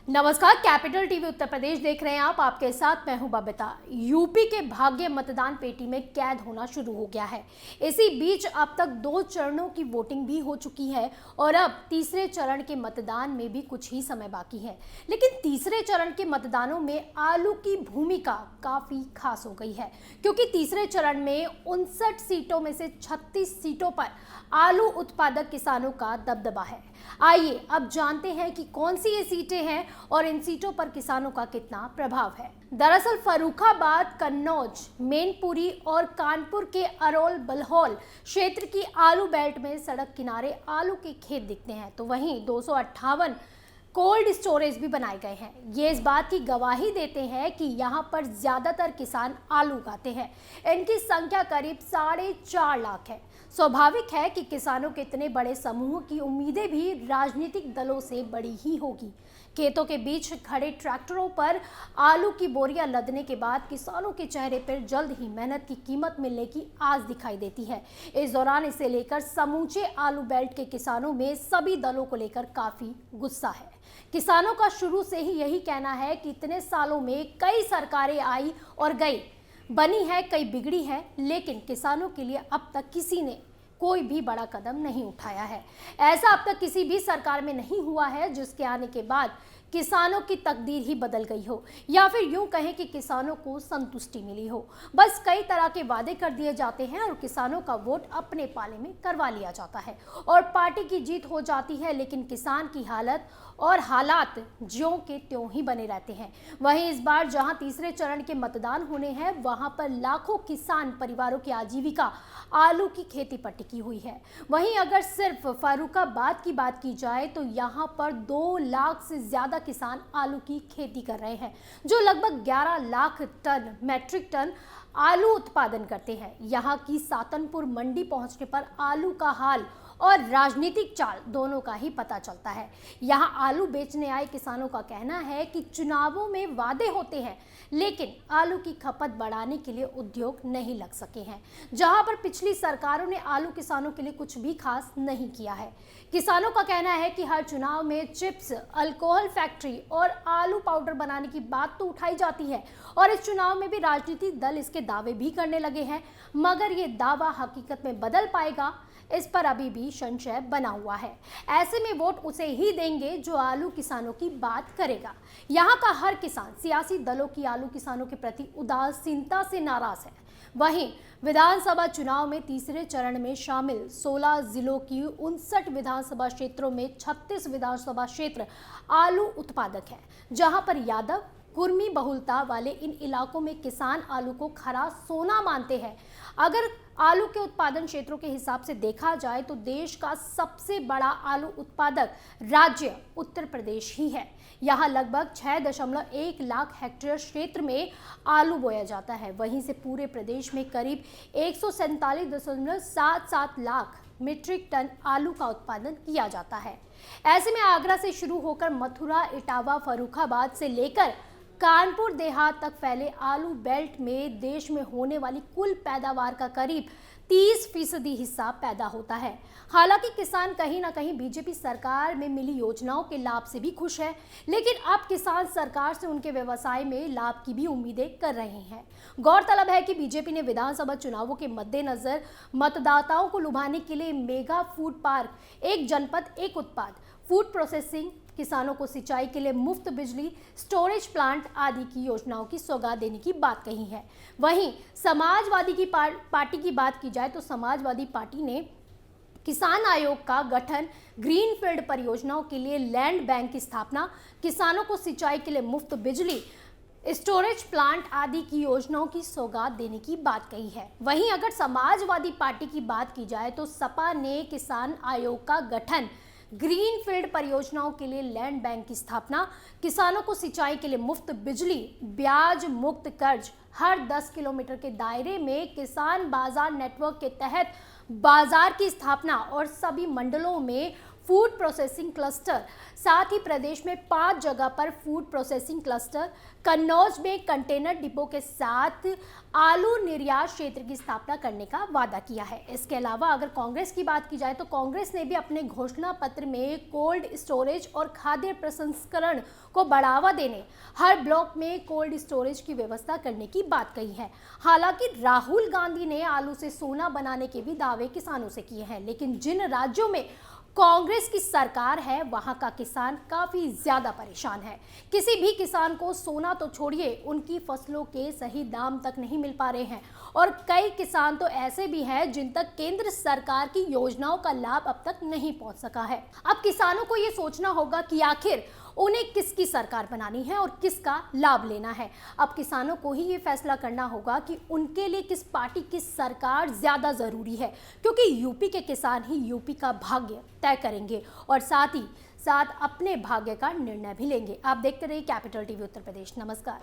नमस्कार, capital TV Uttar Pradesh देख रहे हैं आप। आपके साथ मैं हूं बबीता। यूपी के भाग्य मतदान पेटी में कैद होना शुरू हो गया है। इसी बीच अब तक 2 चरणों की वोटिंग भी हो चुकी है और अब तीसरे चरण के मतदान में भी कुछ ही समय बाकी है। लेकिन तीसरे चरण के मतदानों में आलू की भूमिका काफी खास हो गई है, क्योंकि तीसरे चरण में 59 सीटों में से 36 सीटों पर आलू उत्पादक किसानों का दबदबा है। आइए अब जानते हैं कि कौन सी ये सीटें हैं और इन सीटों पर किसानों का कितना प्रभाव है। दरअसल फर्रुखाबाद, कन्नौज, मैनपुरी और कानपुर के अरोल बलहौल क्षेत्र की आलू बेल्ट में सड़क किनारे आलू के खेत दिखते हैं, तो वहीं 258 कोल्ड स्टोरेज भी बनाए गए हैं। ये इस बात की गवाही देते हैं कि यहाँ पर ज्यादातर किसान आलू उगाते हैं। इनकी संख्या करीब 4.5 लाख है। स्वाभाविक है कि किसानों के इतने बड़े समूह की उम्मीदें भी राजनीतिक दलों से बड़ी ही होगी। खेतों के बीच खड़े ट्रैक्टरों पर आलू की बोरियां लदने के बाद किसानों के चेहरे पर जल्द ही मेहनत की कीमत मिलने की आस दिखाई देती है। इस दौरान इसे लेकर समूचे आलू बेल्ट के किसानों में सभी दलों को लेकर काफी गुस्सा है। किसानों का शुरू से ही यही कहना है कि इतने सालों में कई सरकारें आई और गई, बनी है, कई बिगड़ी है, लेकिन किसानों के लिए अब तक किसी ने कोई भी बड़ा कदम नहीं उठाया है। ऐसा अब तक किसी भी सरकार में नहीं हुआ है जिसके आने के बाद किसानों की तकदीर ही बदल गई हो, या फिर यूं कहें कि किसानों को संतुष्टि मिली हो। बस कई तरह के वादे कर दिए जाते हैं और किसानों का वोट अपने पाले में करवा लिया जाता है और पार्टी की जीत हो जाती है, लेकिन किसान की हालत और हालात ज्यों के त्यों ही बने रहते हैं। वहीं इस बार जहां तीसरे चरण के मतदान होने हैं, वहां पर लाखों किसान परिवारों की आजीविका आलू की खेती पर टिकी हुई है। वहीं अगर सिर्फ फर्रुखाबाद की बात की जाए तो यहां पर 2 लाख से ज्यादा किसान आलू की खेती कर रहे हैं, जो लगभग 11 लाख टन मैट्रिक टन आलू उत्पादन करते हैं। यहाँ की सातनपुर मंडी पहुंचने पर आलू का हाल और राजनीतिक चाल दोनों का ही पता चलता है। यहाँ आलू बेचने आए किसानों का कहना है कि चुनावों में वादे होते हैं, लेकिन आलू की खपत बढ़ाने के लिए उद्योग नहीं लग सके हैं। जहां पर पिछली सरकारों ने आलू किसानों के लिए कुछ भी खास नहीं किया है। किसानों का कहना है कि हर चुनाव में चिप्स, अल्कोहल फैक्ट्री और आलू पाउडर बनाने की बात तो उठाई जाती है और इस चुनाव में भी राजनीतिक दल इसके दावे भी करने लगे हैं, मगर ये दावा हकीकत में बदल पाएगा, इस पर अभी भी संशय बना हुआ है। ऐसे में वोट उसे ही देंगे जो आलू किसानों की बात करेगा। यहाँ का हर किसान सियासी दलों की आलू किसानों के प्रति उदासीनता से नाराज है। वहीं विधानसभा चुनाव में तीसरे चरण में शामिल 16 जिलों की 59 विधानसभा क्षेत्रों में 36 विधानसभा क्षेत्र आलू उत्पादक हैं, जहां पर यादव कुर्मी बहुलता वाले इन इलाकों में किसान आलू को खरा सोना मानते हैं। अगर आलू के उत्पादन क्षेत्रों के हिसाब से देखा जाए तो देश का सबसे बड़ा आलू उत्पादक राज्य उत्तर प्रदेश ही है। यहाँ लगभग 6.1 लाख हेक्टेयर क्षेत्र में आलू बोया जाता है। वहीं से पूरे प्रदेश में करीब 147.77 लाख मीट्रिक टन आलू का उत्पादन किया जाता है। ऐसे में आगरा से शुरू होकर मथुरा, इटावा, फर्रुखाबाद से लेकर कानपुर देहात तक फैले आलू बेल्ट में देश में होने वाली कुल पैदावार का करीब 30% हिस्सा पैदा होता है। हालांकि किसान कहीं ना कहीं बीजेपी सरकार में मिली योजनाओं के लाभ से भी खुश है, लेकिन अब किसान सरकार से उनके व्यवसाय में लाभ की भी उम्मीदें कर रहे हैं। गौरतलब है कि बीजेपी ने विधानसभा चुनावों के मद्देनजर मतदाताओं को लुभाने के लिए मेगा फूड पार्क, एक जनपद एक उत्पाद, फूड प्रोसेसिंग, किसानों को सिंचाई के लिए मुफ्त बिजली, स्टोरेज प्लांट आदि की योजनाओं की सौगात देने की बात कही है। वहीं समाजवादी की पार्टी की बात की जाए तो समाजवादी पार्टी ने किसान आयोग का गठन, ग्रीनफील्ड परियोजनाओं के लिए लैंड बैंक की स्थापना, किसानों को सिंचाई के लिए मुफ्त बिजली, स्टोरेज प्लांट आदि की योजनाओं की सौगात देने की बात कही है। वहीं अगर समाजवादी पार्टी की बात की जाए तो सपा ने किसान आयोग का गठन, ग्रीनफील्ड परियोजनाओं के लिए लैंड बैंक की स्थापना, किसानों को सिंचाई के लिए मुफ्त बिजली, ब्याज मुक्त कर्ज, हर 10 किलोमीटर के दायरे में किसान बाजार नेटवर्क के तहत बाजार की स्थापना और सभी मंडलों में फूड प्रोसेसिंग क्लस्टर, साथ ही प्रदेश में 5 जगह पर फूड प्रोसेसिंग क्लस्टर, कन्नौज में कंटेनर डिपो के साथ आलू निर्यात क्षेत्र की स्थापना करने का वादा किया है। इसके अलावा अगर कांग्रेस की बात की जाए तो कांग्रेस ने भी अपने घोषणा पत्र में कोल्ड स्टोरेज और खाद्य प्रसंस्करण को बढ़ावा देने, हर ब्लॉक में कोल्ड स्टोरेज की व्यवस्था करने की बात कही है। हालांकि राहुल गांधी ने आलू से सोना बनाने के भी दावे किसानों से किए हैं, लेकिन जिन राज्यों में कांग्रेस की सरकार है वहां का किसान काफी ज्यादा परेशान है। किसी भी किसान को सोना तो छोड़िए, उनकी फसलों के सही दाम तक नहीं मिल पा रहे हैं और कई किसान तो ऐसे भी हैं जिन तक केंद्र सरकार की योजनाओं का लाभ अब तक नहीं पहुंच सका है। अब किसानों को ये सोचना होगा कि आखिर उन्हें किसकी सरकार बनानी है और किसका लाभ लेना है। अब किसानों को ही ये फैसला करना होगा कि उनके लिए किस पार्टी की सरकार ज्यादा जरूरी है, क्योंकि यूपी के किसान ही यूपी का भाग्य तय करेंगे और साथ ही साथ अपने भाग्य का निर्णय भी लेंगे। आप देखते रहिए कैपिटल टीवी उत्तर प्रदेश। नमस्कार।